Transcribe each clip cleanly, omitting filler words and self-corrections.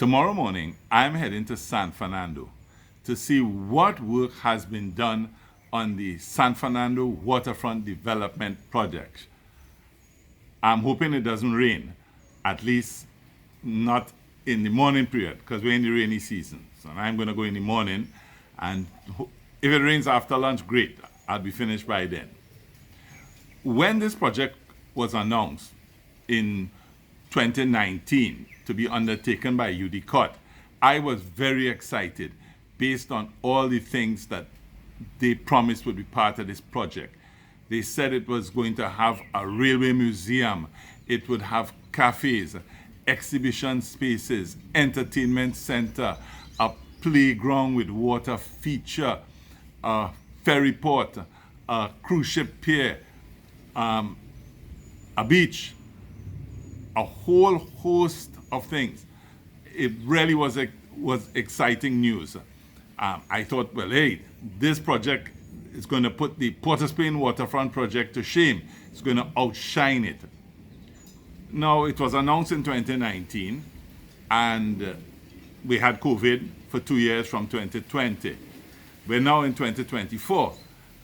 Tomorrow morning, I'm heading to San Fernando to see what work has been done on the San Fernando Waterfront Development Project. I'm hoping it doesn't rain, at least not in the morning period, because we're in the rainy season. So I'm going to go in the morning, and if it rains after lunch, great. I'll be finished by then. When this project was announced in 2019 to be undertaken by UDECOTT, I was very excited based on all the things that they promised would be part of this project. They said it was going to have a railway museum, it would have cafes, exhibition spaces, entertainment center, a playground with water feature, a ferry port, a cruise ship pier, a beach, a whole host of things. It really was exciting news. I thought, well, hey, this project is going to put the Port of Spain waterfront project to shame. It's going to outshine it. Now, it was announced in 2019, and we had COVID for 2 years from 2020. We're now in 2024,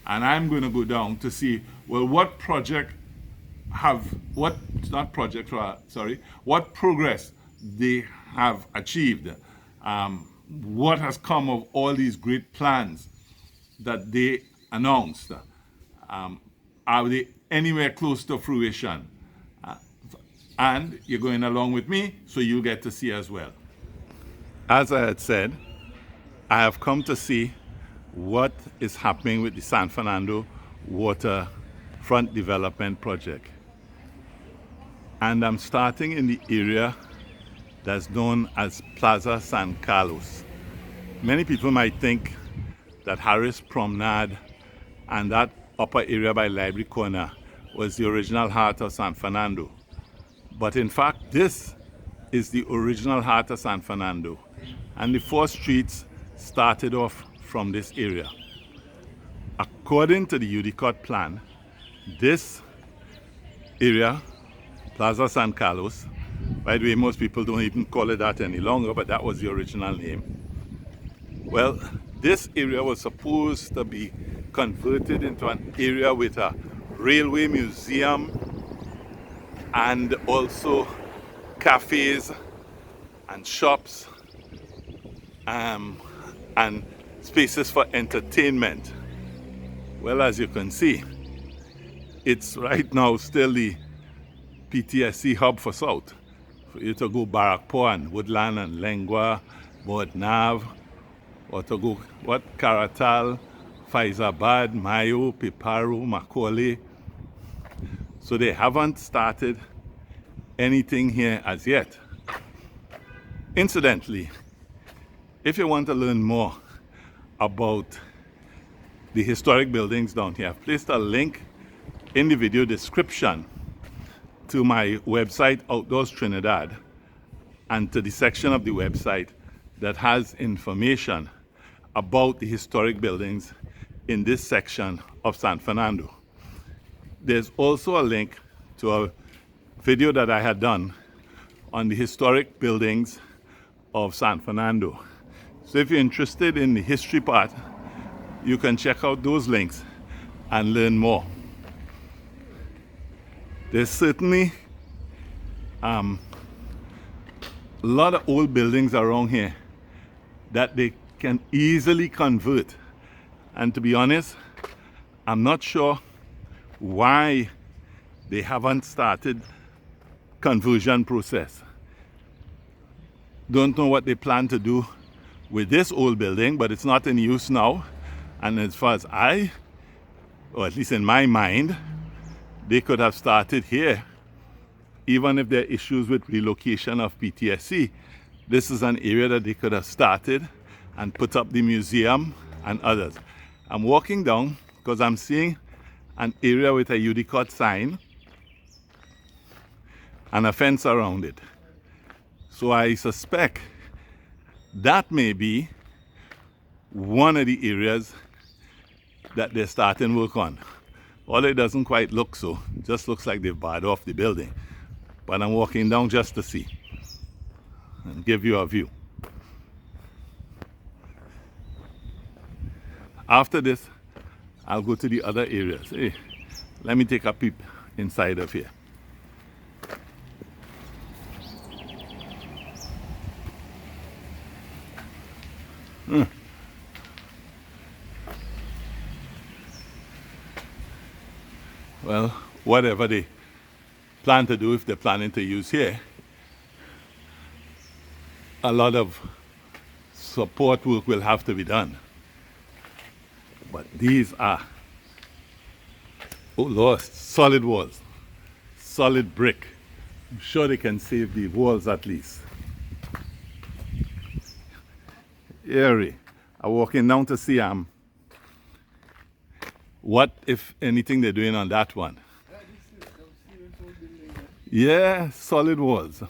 and I'm going to go down to see, well, what progress they have achieved. What has come of all these great plans that they announced? Are they anywhere close to fruition? And you're going along with me, so you get to see as well. As I had said, I have come to see what is happening with the San Fernando Waterfront Development Project. And I'm starting in the area that's known as Plaza San Carlos. Many people might think that Harris Promenade and that upper area by Library Corner was the original heart of San Fernando. But in fact, this is the original heart of San Fernando. And the 4 streets started off from this area. According to the UDECOTT plan, this area, Plaza San Carlos, by the way, most people don't even call it that any longer, but that was the original name. Well, this area was supposed to be converted into an area with a railway museum and also cafes and shops and spaces for entertainment. Well, as you can see, it's right now still the PTSC hub for South. For you to go Barakpo, Woodland and Lengua, Bod Nav, or to go Karatal, Faizabad, Mayo, Piparu, Macaulay. So they haven't started anything here as yet. Incidentally, if you want to learn more about the historic buildings down here, I've placed a link in the video description to my website, Outdoors Trinidad, and to the section of the website that has information about the historic buildings in this section of San Fernando. There's also a link to a video that I had done on the historic buildings of San Fernando. So if you're interested in the history part, you can check out those links and learn more. There's certainly a lot of old buildings around here that they can easily convert. And to be honest, I'm not sure why they haven't started conversion process. Don't know what they plan to do with this old building, but it's not in use now. And as far as or at least in my mind, they could have started here. Even if there are issues with relocation of PTSC, this is an area that they could have started and put up the museum and others. I'm walking down because I'm seeing an area with a UDECOTT sign and a fence around it. So I suspect that may be one of the areas that they're starting work on. Although it doesn't quite look so, it just looks like they've barred off the building. But I'm walking down just to see. and give you a view. After this, I'll go to the other areas. Hey, let me take a peep inside of here. Well, whatever they plan to do, if they're planning to use here, a lot of support work will have to be done. But these are, oh Lord, solid walls, solid brick. I'm sure they can save the walls at least. Eerie. I'm walking down to see what, if anything, they're doing on that one. Yeah, solid walls.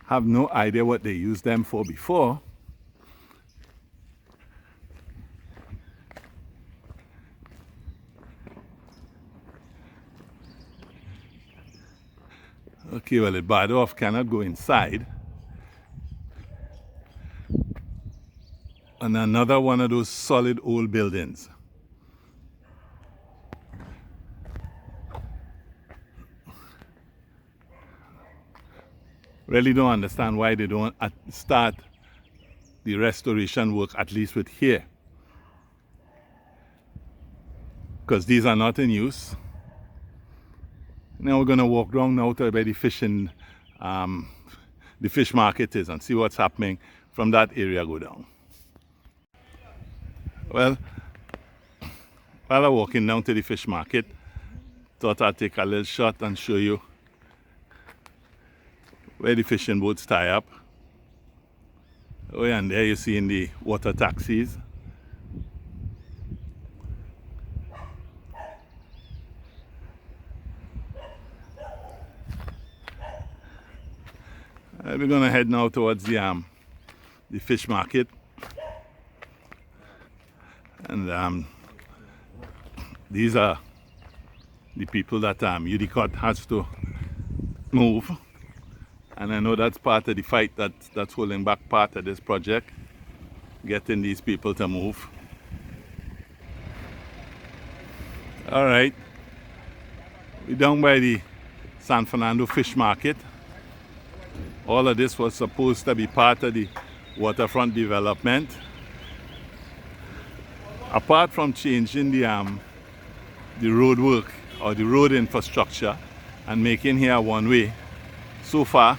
Have no idea what they used them for before. Okay, well, it barred off, cannot go inside. And another one of those solid old buildings. Really don't understand why they don't start the restoration work at least with here. Because these are not in use. Now we're going to walk down now to where the fish market is and see what's happening from that area. Go down. Well, while I'm walking down to the fish market, thought I'd take a little shot and show you where the fishing boats tie up. Oh, yeah, and there you see in the water taxis. We're going to head now towards the fish market. And these are the people that UDECOTT has to move. And I know that's part of the fight that's holding back part of this project, getting these people to move. All right, we're down by the San Fernando fish market. All of this was supposed to be part of the waterfront development. Apart from changing the road work or the road infrastructure and making here one way, so far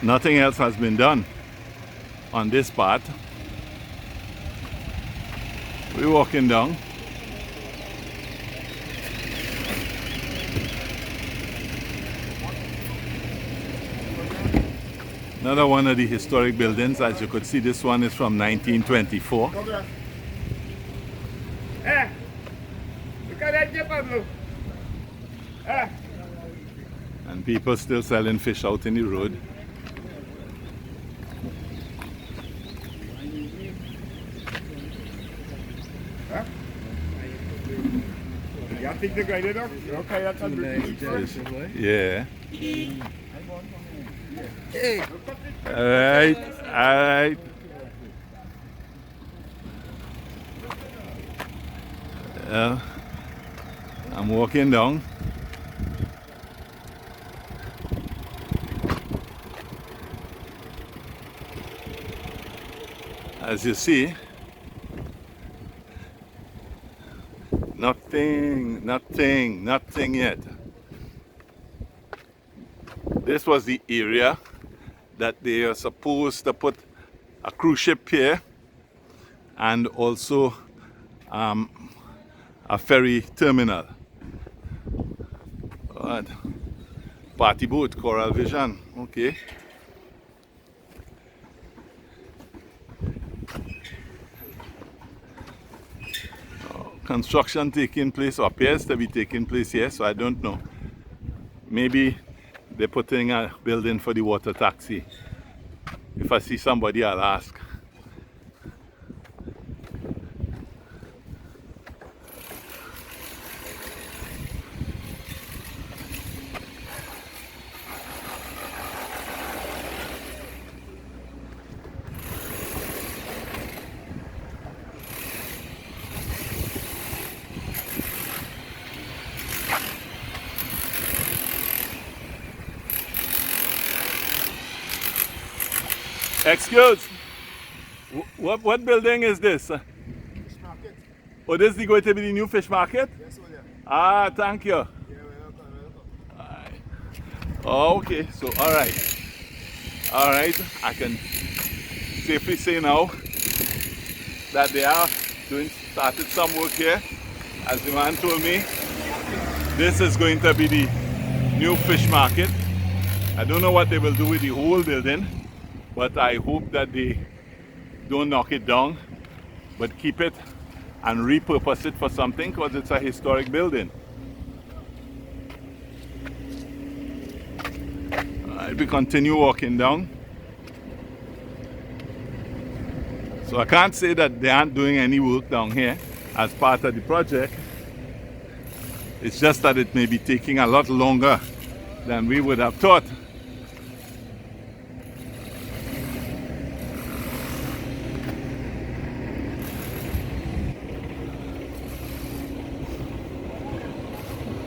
nothing else has been done on this part. We're walking down. Another one of the historic buildings. As you could see, this one is from 1924. And people still selling fish out in the road. Yeah. All right. I'm walking down. As you see, nothing yet. This was the area that they are supposed to put a cruise ship here and also a ferry terminal. Right. Party boat, Coral Vision, okay. Construction taking place, or appears to be taking place here, so I don't know. Maybe they're putting a building for the water taxi. If I see somebody, I'll ask. Excuse. What building is this? Fish market. Oh, this is going to be the new fish market? Yes, oh, yeah. Ah, thank you. Yeah, welcome. Okay, so all right, I can safely say now that they are started some work here. As the man told me, this is going to be the new fish market. I don't know what they will do with the whole building, but I hope that they don't knock it down, but keep it and repurpose it for something, because it's a historic building. We continue walking down. So I can't say that they aren't doing any work down here as part of the project. It's just that it may be taking a lot longer than we would have thought.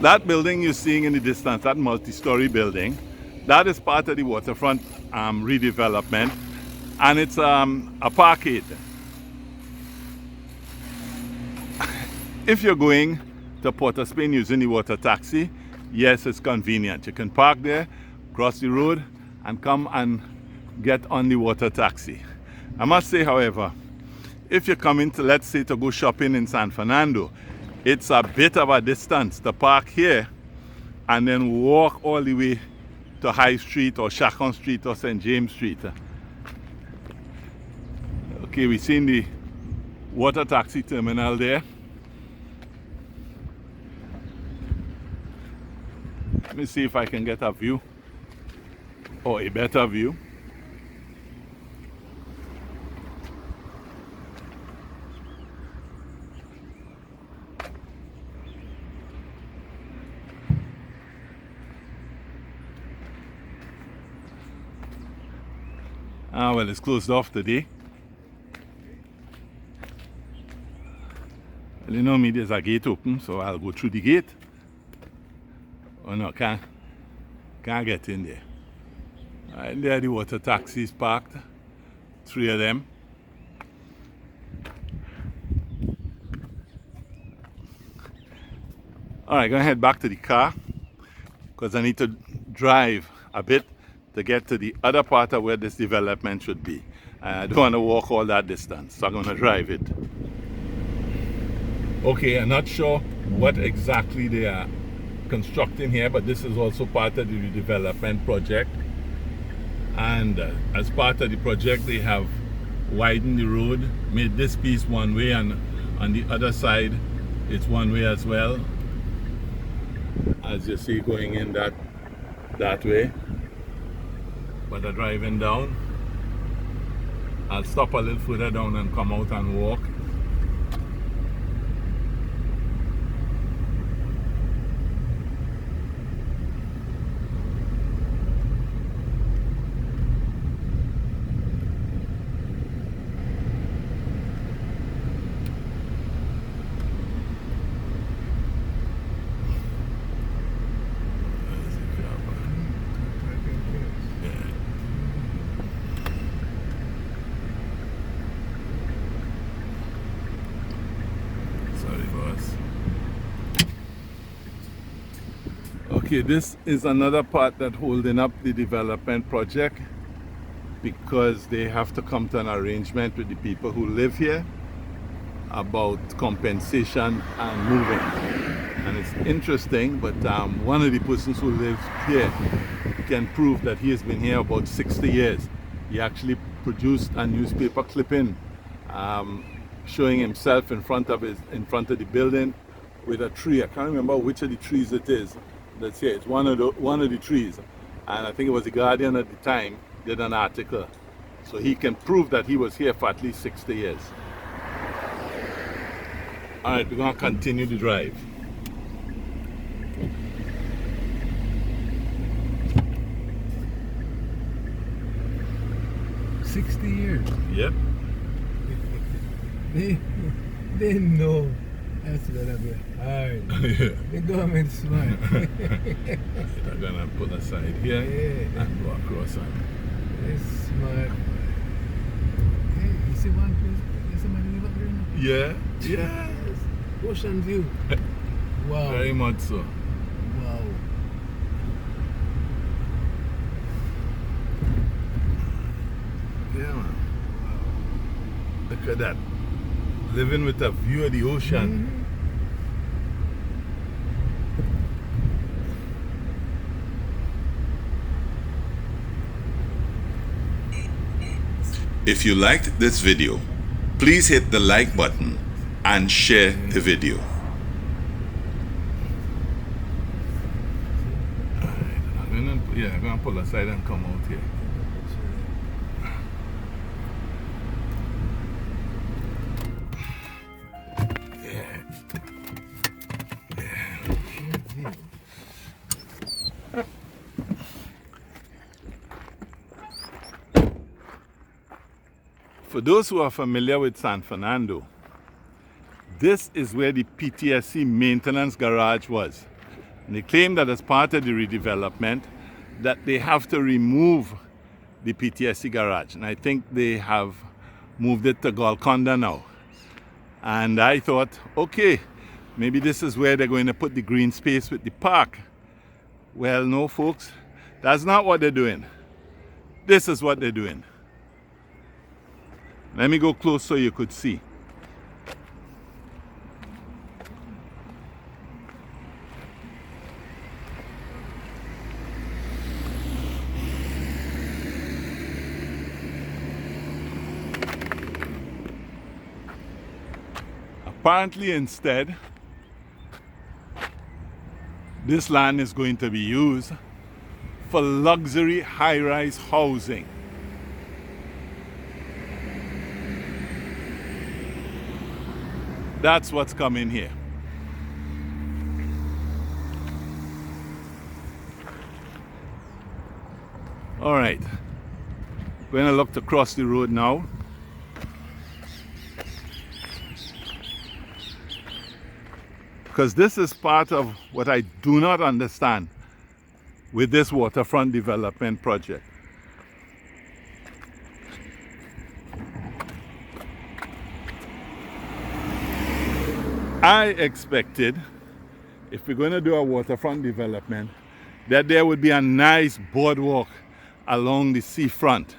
That building you're seeing in the distance, that multi-story building, that is part of the waterfront redevelopment, and it's a parkade. If you're going to Port of Spain using the water taxi, yes, it's convenient. You can park there, cross the road, and come and get on the water taxi. I must say, however, if you're coming to, let's say, to go shopping in San Fernando, it's a bit of a distance to park here and then walk all the way to High Street or Chacon Street or St. James Street. Okay, we've seen the water taxi terminal there. Let me see if I can get a view, or a better view. Well, it's closed off today. Well, you know me, there's a gate open, so I'll go through the gate. Oh no, can't get in there. And there are the water taxis parked, 3 of them. All right, gonna head back to the car because I need to drive a bit to get to the other part of where this development should be. I don't want to walk all that distance, so I'm going to drive it. Okay, I'm not sure what exactly they are constructing here, but this is also part of the redevelopment project. And as part of the project, they have widened the road, made this piece one way, and on the other side, it's one way as well. As you see, going in that way. But I'm driving down. I'll stop a little further down and come out and walk. Okay, this is another part that's holding up the development project because they have to come to an arrangement with the people who live here about compensation and moving. And it's interesting, but one of the persons who lives here can prove that he has been here about 60 years. He actually produced a newspaper clipping showing himself in front of the building with a tree. I can't remember which of the trees it is. That's here. It's one of the trees, and I think it was the Guardian at the time did an article, so he can prove that he was here for at least 60 years. All right, we're gonna continue the drive. $60. Yep. They know. That's gonna be hard. Yeah. The government's smart. They're gonna put aside here and go across. It's smart. see one place, there's somebody live up there now. Yeah, yeah. Yes. Ocean view. Wow. Very much so. Wow. Yeah, man. Look at that. Living with a view of the ocean. If you liked this video, please hit the like button and share the video. Yeah, I'm going to pull aside and come out here. For those who are familiar with San Fernando, this is where the PTSC maintenance garage was. And they claim that as part of the redevelopment, that they have to remove the PTSC garage. And I think they have moved it to Golconda now. And I thought, okay, maybe this is where they're going to put the green space with the park. Well, no, folks, that's not what they're doing. This is what they're doing. Let me go close so you could see. Apparently, instead, this land is going to be used for luxury high-rise housing. That's what's coming here. All right, we're going to look across the road now. Because this is part of what I do not understand with this waterfront development project. I expected, if we're going to do a waterfront development, that there would be a nice boardwalk along the seafront.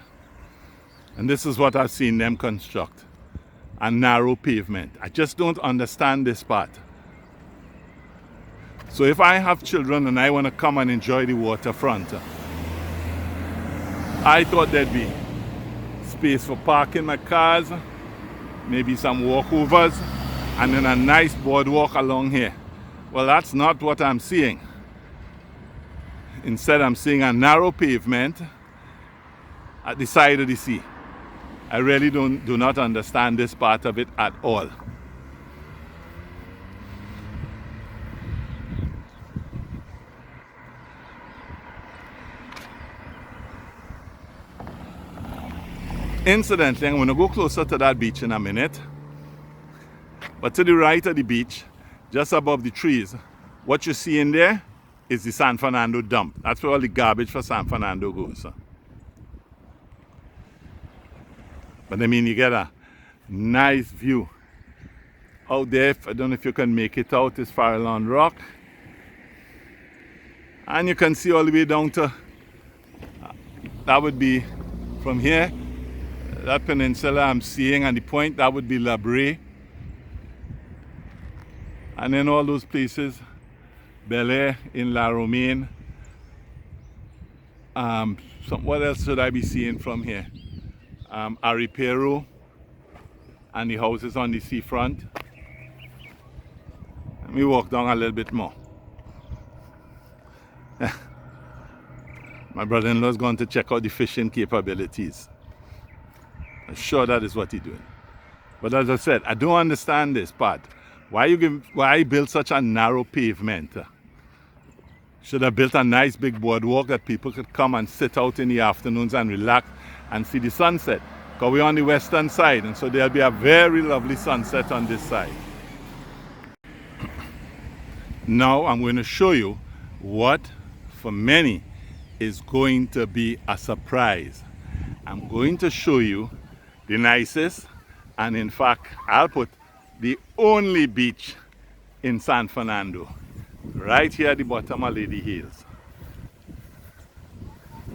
And this is what I've seen them construct. A narrow pavement. I just don't understand this part. So if I have children and I want to come and enjoy the waterfront, I thought there'd be space for parking my cars, maybe some walkovers, and then a nice boardwalk along here. Well, that's not what I'm seeing. Instead, I'm seeing a narrow pavement at the side of the sea. I really do not understand this part of it at all. Incidentally, I'm going to go closer to that beach in a minute. But to the right of the beach, just above the trees, what you see in there is the San Fernando dump. That's where all the garbage for San Fernando goes. But I mean, you get a nice view out there. I don't know if you can make it out. It's Farallon Rock. And you can see all the way down to, that would be from here, that peninsula I'm seeing, and the point, that would be La Brea. And then all those places, Bel Air in La Romaine. What else should I be seeing from here? Aripero and the houses on the seafront. Let me walk down a little bit more. My brother-in-law's going to check out the fishing capabilities. I'm sure that is what he's doing. But as I said, I don't understand this part. Why build such a narrow pavement? Should have built a nice big boardwalk that people could come and sit out in the afternoons and relax and see the sunset. Because we're on the western side, and so there'll be a very lovely sunset on this side. Now I'm going to show you what, for many, is going to be a surprise. I'm going to show you the nicest And in fact, I'll put the only beach in San Fernando, right here at the bottom of Lady Hills.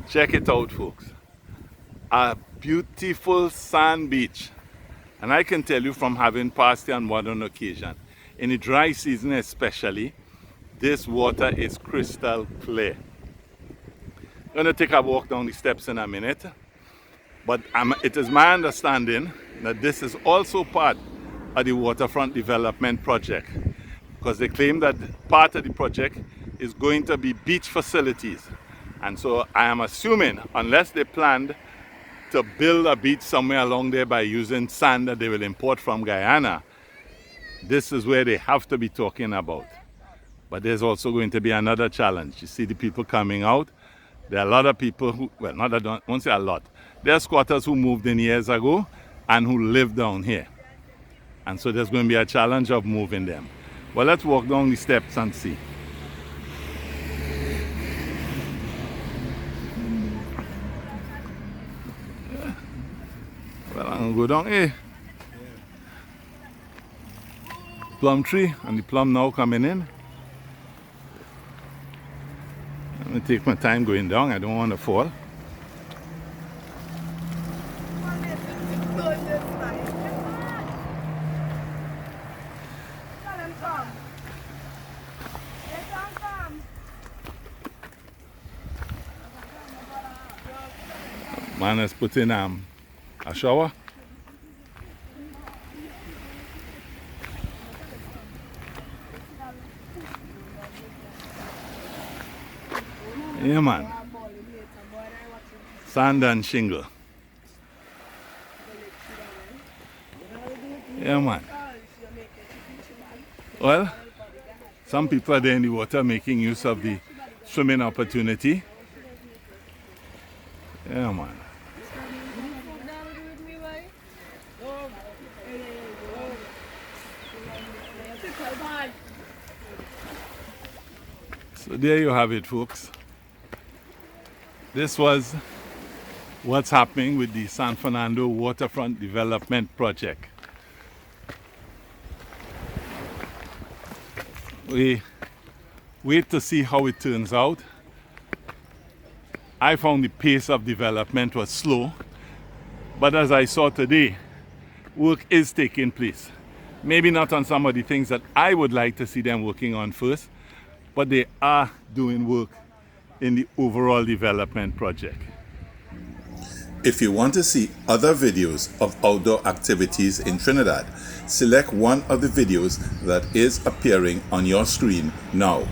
Check it out, folks. A beautiful sand beach. And I can tell you from having passed here on more than one occasion, in the dry season especially, this water is crystal clear. I'm going to take a walk down the steps in a minute, but it is my understanding that this is also part of the waterfront development project, because they claim that part of the project is going to be beach facilities. And so I am assuming, unless they planned to build a beach somewhere along there by using sand that they will import from Guyana, this is where they have to be talking about. But there's also going to be another challenge. You see the people coming out. There are a lot of people who, well, not I won't say a lot. There are squatters who moved in years ago and who live down here. And so there's going to be a challenge of moving them. Well, let's walk down the steps and see. Well, I'm going to go down here. Plum tree, and the plum now coming in. I'm going to take my time going down. I don't want to fall. Man has put in a shower. Yeah, man. Sand and shingle. Yeah, man. Well, some people are there in the water making use of the swimming opportunity. Yeah, man. So there you have it, folks. This was what's happening with the San Fernando Waterfront Development Project. We wait to see how it turns out. I found the pace of development was slow, but as I saw today, work is taking place. Maybe not on some of the things that I would like to see them working on first, but they are doing work in the overall development project. If you want to see other videos of outdoor activities in Trinidad, select one of the videos that is appearing on your screen now.